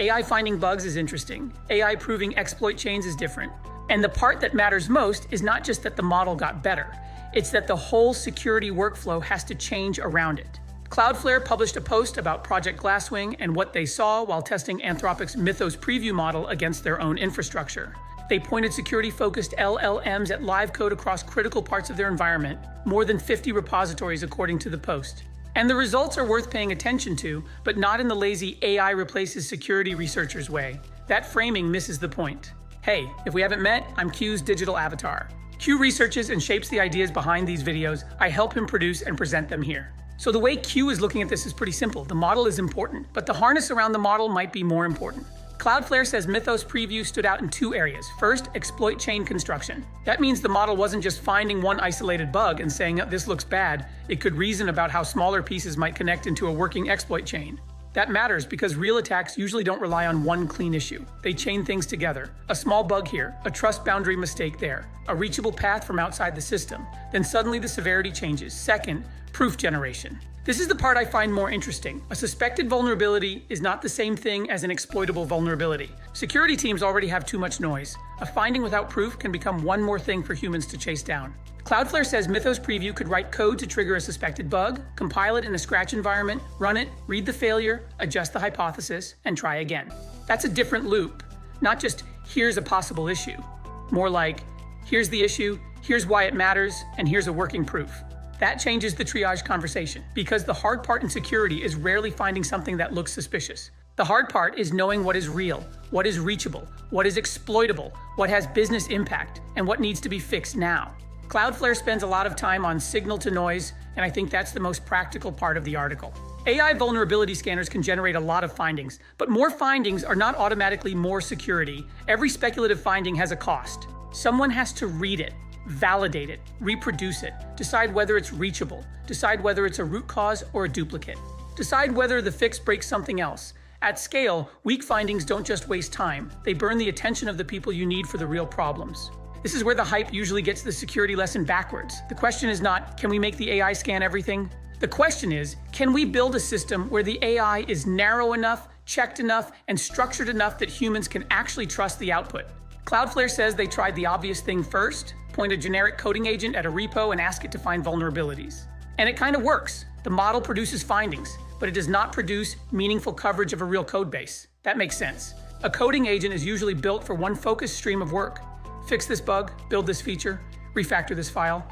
AI finding bugs is interesting. AI proving exploit chains is different. And the part that matters most is not just that the model got better, it's that the whole security workflow has to change around it. Cloudflare published a post about Project Glasswing and what they saw while testing Anthropic's Mythos Preview model against their own infrastructure. They pointed security-focused LLMs at live code across critical parts of their environment, more than 50 repositories according to the post. And the results are worth paying attention to, but not in the lazy AI replaces security researchers way. That framing misses the point. Hey, if we haven't met, I'm Q's digital avatar. Q researches and shapes the ideas behind these videos. I help him produce and present them here. So the way Q is looking at this is pretty simple. The model is important, but the harness around the model might be more important. Cloudflare says Mythos Preview stood out in two areas. First, exploit chain construction. That means the model wasn't just finding one isolated bug and saying, this looks bad. It could reason about how smaller pieces might connect into a working exploit chain. That matters because real attacks usually don't rely on one clean issue. They chain things together. A small bug here, a trust boundary mistake there, a reachable path from outside the system. Then suddenly the severity changes. Second, proof generation. This is the part I find more interesting. A suspected vulnerability is not the same thing as an exploitable vulnerability. Security teams already have too much noise. A finding without proof can become one more thing for humans to chase down. Cloudflare says Mythos Preview could write code to trigger a suspected bug, compile it in a scratch environment, run it, read the failure, adjust the hypothesis, and try again. That's a different loop. Not just, here's a possible issue. More like, here's the issue, here's why it matters, and here's a working proof. That changes the triage conversation, because the hard part in security is rarely finding something that looks suspicious. The hard part is knowing what is real, what is reachable, what is exploitable, what has business impact, and what needs to be fixed now. Cloudflare spends a lot of time on signal to noise, and I think that's the most practical part of the article. AI vulnerability scanners can generate a lot of findings, but more findings are not automatically more security. Every speculative finding has a cost. Someone has to read it, validate it, reproduce it, decide whether it's reachable, decide whether it's a root cause or a duplicate, decide whether the fix breaks something else. At scale, weak findings don't just waste time, they burn the attention of the people you need for the real problems. This is where the hype usually gets the security lesson backwards. The question is not, can we make the AI scan everything? The question is, can we build a system where the AI is narrow enough, checked enough, and structured enough that humans can actually trust the output? Cloudflare says they tried the obvious thing first, point a generic coding agent at a repo and ask it to find vulnerabilities. And it kind of works. The model produces findings, but it does not produce meaningful coverage of a real code base. That makes sense. A coding agent is usually built for one focused stream of work. Fix this bug, build this feature, refactor this file.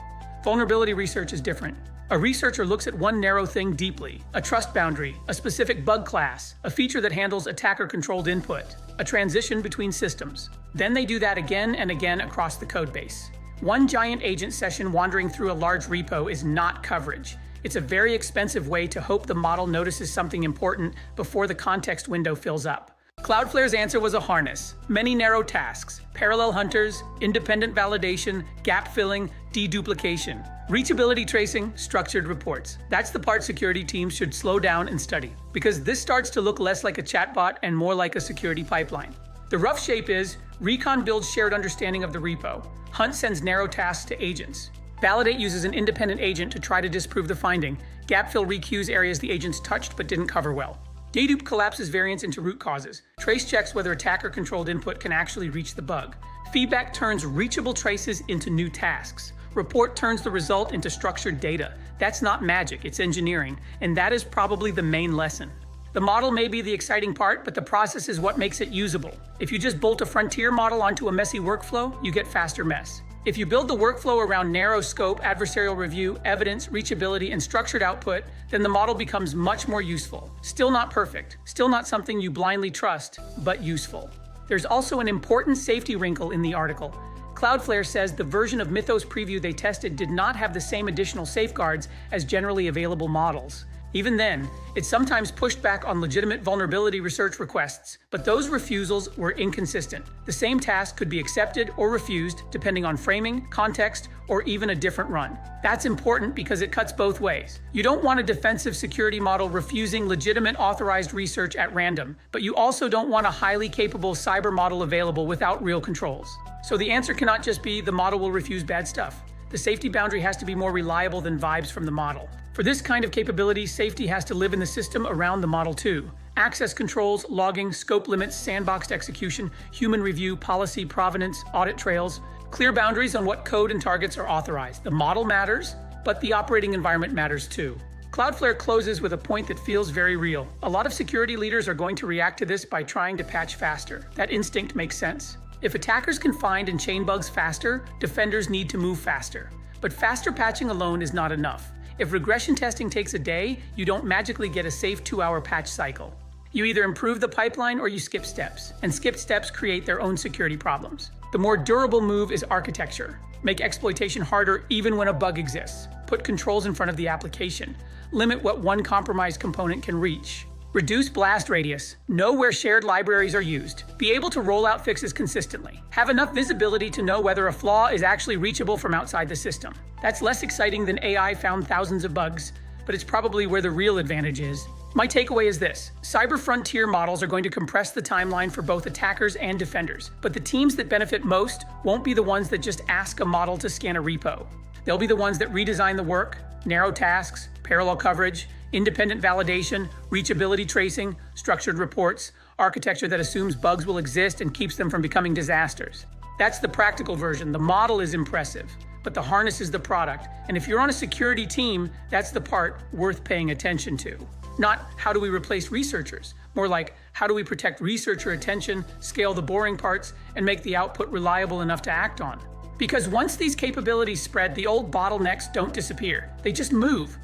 Vulnerability research is different. A researcher looks at one narrow thing deeply, a trust boundary, a specific bug class, a feature that handles attacker-controlled input, a transition between systems. Then they do that again and again across the code base. One giant agent session wandering through a large repo is not coverage. It's a very expensive way to hope the model notices something important before the context window fills up. Cloudflare's answer was a harness, many narrow tasks, parallel hunters, independent validation, gap filling, deduplication, reachability tracing, structured reports. That's the part security teams should slow down and study, because this starts to look less like a chatbot and more like a security pipeline. The rough shape is, Recon builds shared understanding of the repo, Hunt sends narrow tasks to agents, Validate uses an independent agent to try to disprove the finding, Gapfill requeues areas the agents touched but didn't cover well. Dedupe collapses variance into root causes. Trace checks whether attacker-controlled input can actually reach the bug. Feedback turns reachable traces into new tasks. Report turns the result into structured data. That's not magic, it's engineering, and that is probably the main lesson. The model may be the exciting part, but the process is what makes it usable. If you just bolt a frontier model onto a messy workflow, you get faster mess. If you build the workflow around narrow scope, adversarial review, evidence, reachability, and structured output, then the model becomes much more useful. Still not perfect, still not something you blindly trust, but useful. There's also an important safety wrinkle in the article. Cloudflare says the version of Mythos Preview they tested did not have the same additional safeguards as generally available models. Even then, it sometimes pushed back on legitimate vulnerability research requests, but those refusals were inconsistent. The same task could be accepted or refused depending on framing, context, or even a different run. That's important because it cuts both ways. You don't want a defensive security model refusing legitimate authorized research at random, but you also don't want a highly capable cyber model available without real controls. So the answer cannot just be the model will refuse bad stuff. The safety boundary has to be more reliable than vibes from the model. For this kind of capability, safety has to live in the system around the model too. Access controls, logging, scope limits, sandboxed execution, human review, policy, provenance, audit trails. Clear boundaries on what code and targets are authorized. The model matters, but the operating environment matters too. Cloudflare closes with a point that feels very real. A lot of security leaders are going to react to this by trying to patch faster. That instinct makes sense. If attackers can find and chain bugs faster, defenders need to move faster. But faster patching alone is not enough. If regression testing takes a day, you don't magically get a safe 2-hour patch cycle. You either improve the pipeline or you skip steps, and skipped steps create their own security problems. The more durable move is architecture. Make exploitation harder even when a bug exists. Put controls in front of the application. Limit what one compromised component can reach. Reduce blast radius. Know where shared libraries are used. Be able to roll out fixes consistently. Have enough visibility to know whether a flaw is actually reachable from outside the system. That's less exciting than AI found thousands of bugs, but it's probably where the real advantage is. My takeaway is this: cyber frontier models are going to compress the timeline for both attackers and defenders, but the teams that benefit most won't be the ones that just ask a model to scan a repo. They'll be the ones that redesign the work, narrow tasks, parallel coverage, independent validation, reachability tracing, structured reports, architecture that assumes bugs will exist and keeps them from becoming disasters. That's the practical version. The model is impressive, but the harness is the product. And if you're on a security team, that's the part worth paying attention to. Not how do we replace researchers, more like how do we protect researcher attention, scale the boring parts, and make the output reliable enough to act on. Because once these capabilities spread, the old bottlenecks don't disappear. They just move.